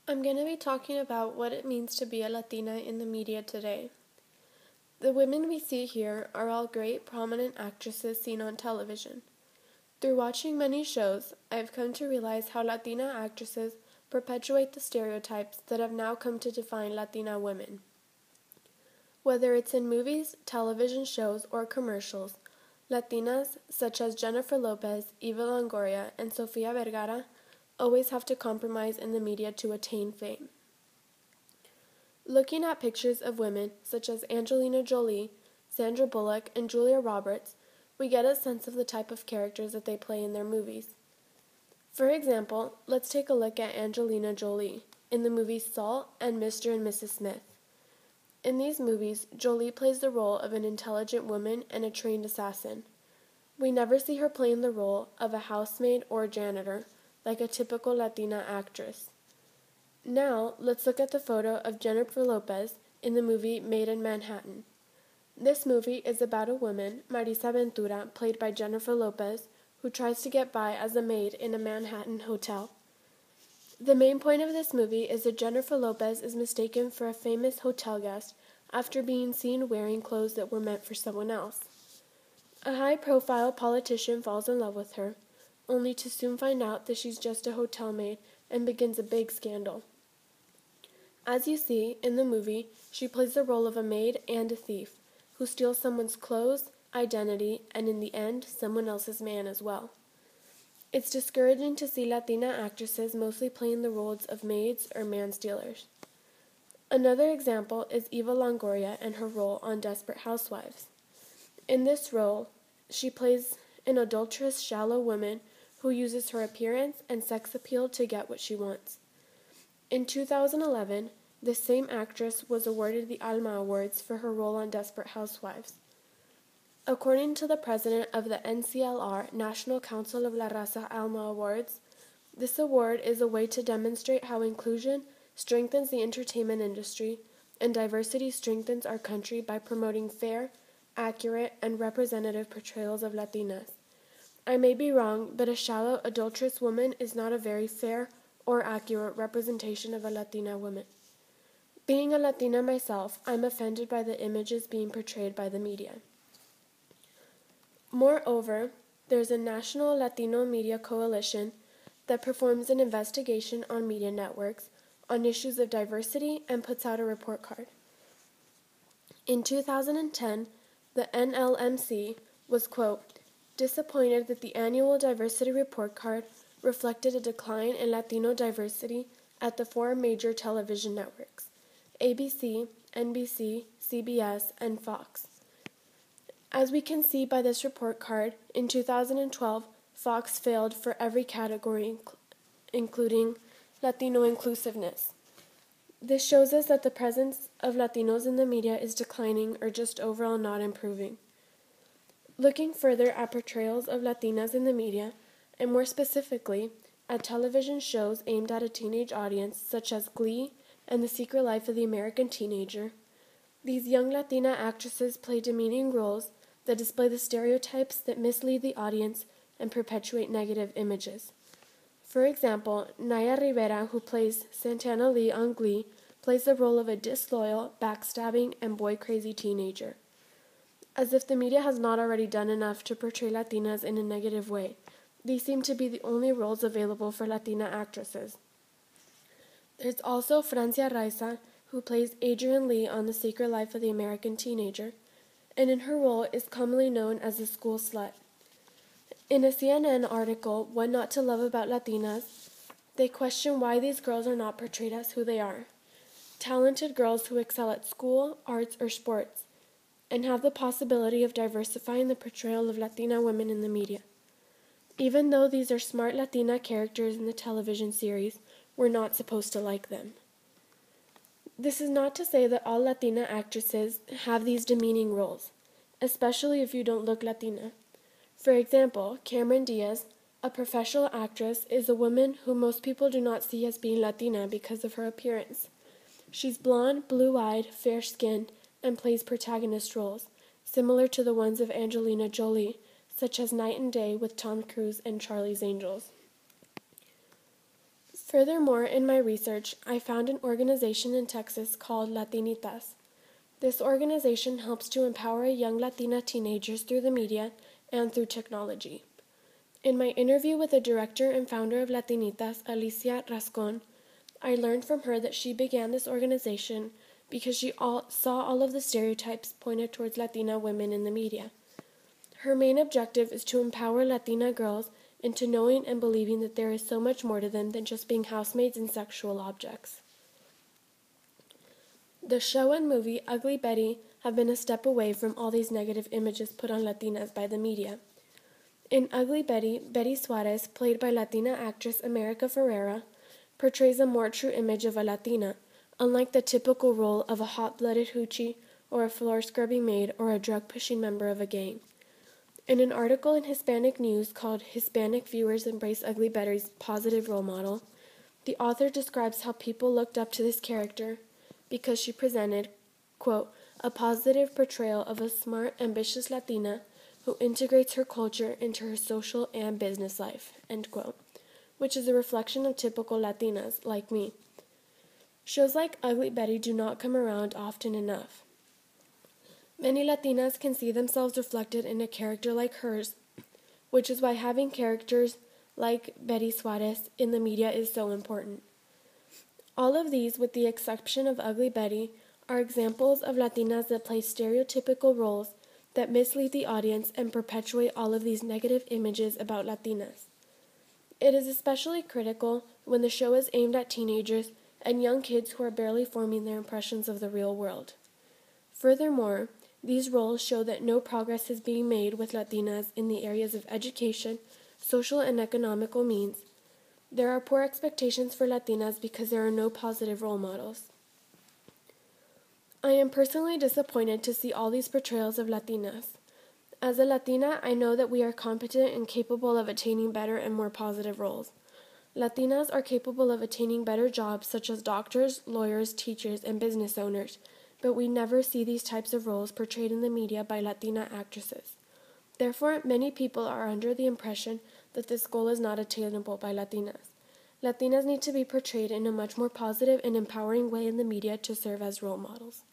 I'm going to be talking about what it means to be a Latina in the media today. The women we see here are all great, prominent actresses seen on television. Through watching many shows, I've come to realize how Latina actresses perpetuate the stereotypes that have now come to define Latina women. Whether it's in movies, television shows, or commercials, Latinas, such as Jennifer Lopez, Eva Longoria, and Sofia Vergara, always have to compromise in the media to attain fame. Looking at pictures of women such as Angelina Jolie, Sandra Bullock, and Julia Roberts, we get a sense of the type of characters that they play in their movies. For example, let's take a look at Angelina Jolie in the movies Salt and Mr. and Mrs. Smith. In these movies, Jolie plays the role of an intelligent woman and a trained assassin. We never see her playing the role of a housemaid or a janitor, like a typical Latina actress. Now, let's look at the photo of Jennifer Lopez in the movie Made in Manhattan. This movie is about a woman, Marisa Ventura, played by Jennifer Lopez, who tries to get by as a maid in a Manhattan hotel. The main point of this movie is that Jennifer Lopez is mistaken for a famous hotel guest after being seen wearing clothes that were meant for someone else. A high-profile politician falls in love with her, only to soon find out that she's just a hotel maid and begins a big scandal. As you see, in the movie, she plays the role of a maid and a thief, who steals someone's clothes, identity, and in the end, someone else's man as well. It's discouraging to see Latina actresses mostly playing the roles of maids or man-stealers. Another example is Eva Longoria and her role on Desperate Housewives. In this role, she plays an adulterous, shallow woman who uses her appearance and sex appeal to get what she wants. In 2011, this same actress was awarded the Alma Awards for her role on Desperate Housewives. According to the president of the NCLR, National Council of La Raza Alma Awards, this award is a way to demonstrate how inclusion strengthens the entertainment industry and diversity strengthens our country by promoting fair, accurate, and representative portrayals of Latinas. I may be wrong, but a shallow, adulterous woman is not a very fair or accurate representation of a Latina woman. Being a Latina myself, I'm offended by the images being portrayed by the media. Moreover, there's a national Latino media coalition that performs an investigation on media networks on issues of diversity and puts out a report card. In 2010, the NLMC was, quote, disappointed that the annual diversity report card reflected a decline in Latino diversity at the four major television networks, ABC, NBC, CBS, and Fox. As we can see by this report card, in 2012, Fox failed for every category, including Latino inclusiveness. This shows us that the presence of Latinos in the media is declining or just overall not improving. Looking further at portrayals of Latinas in the media, and more specifically, at television shows aimed at a teenage audience such as Glee and The Secret Life of the American Teenager, these young Latina actresses play demeaning roles that display the stereotypes that mislead the audience and perpetuate negative images. For example, Naya Rivera, who plays Santana Lee on Glee, plays the role of a disloyal, backstabbing, and boy-crazy teenager. As if the media has not already done enough to portray Latinas in a negative way, these seem to be the only roles available for Latina actresses. There's also Francia Raisa, who plays Adrienne Lee on The Secret Life of the American Teenager, and in her role is commonly known as a school slut. In a CNN article, What Not to Love About Latinas, they question why these girls are not portrayed as who they are. Talented girls who excel at school, arts, or sports, and have the possibility of diversifying the portrayal of Latina women in the media. Even though these are smart Latina characters in the television series, we're not supposed to like them. This is not to say that all Latina actresses have these demeaning roles, especially if you don't look Latina. For example, Cameron Diaz, a professional actress, is a woman who most people do not see as being Latina because of her appearance. She's blonde, blue-eyed, fair-skinned, and plays protagonist roles, similar to the ones of Angelina Jolie, such as Night and Day with Tom Cruise and Charlie's Angels. Furthermore, in my research, I found an organization in Texas called Latinitas. This organization helps to empower young Latina teenagers through the media and through technology. In my interview with the director and founder of Latinitas, Alicia Rascon, I learned from her that she began this organization because she saw all of the stereotypes pointed towards Latina women in the media. Her main objective is to empower Latina girls into knowing and believing that there is so much more to them than just being housemaids and sexual objects. The show and movie Ugly Betty have been a step away from all these negative images put on Latinas by the media. In Ugly Betty, Betty Suarez, played by Latina actress America Ferrera, portrays a more true image of a Latina, unlike the typical role of a hot-blooded hoochie or a floor-scrubbing maid or a drug-pushing member of a gang. In an article in Hispanic News called Hispanic Viewers Embrace Ugly Betty's Positive Role Model, the author describes how people looked up to this character because she presented, quote, a positive portrayal of a smart, ambitious Latina who integrates her culture into her social and business life, end quote, which is a reflection of typical Latinas like me. Shows like Ugly Betty do not come around often enough. Many Latinas can see themselves reflected in a character like hers, which is why having characters like Betty Suarez in the media is so important. All of these, with the exception of Ugly Betty, are examples of Latinas that play stereotypical roles that mislead the audience and perpetuate all of these negative images about Latinas. It is especially critical when the show is aimed at teenagers and young kids who are barely forming their impressions of the real world. Furthermore, these roles show that no progress is being made with Latinas in the areas of education, social and economical means. There are poor expectations for Latinas because there are no positive role models. I am personally disappointed to see all these portrayals of Latinas. As a Latina, I know that we are competent and capable of attaining better and more positive roles. Latinas are capable of attaining better jobs such as doctors, lawyers, teachers, and business owners, but we never see these types of roles portrayed in the media by Latina actresses. Therefore, many people are under the impression that this goal is not attainable by Latinas. Latinas need to be portrayed in a much more positive and empowering way in the media to serve as role models.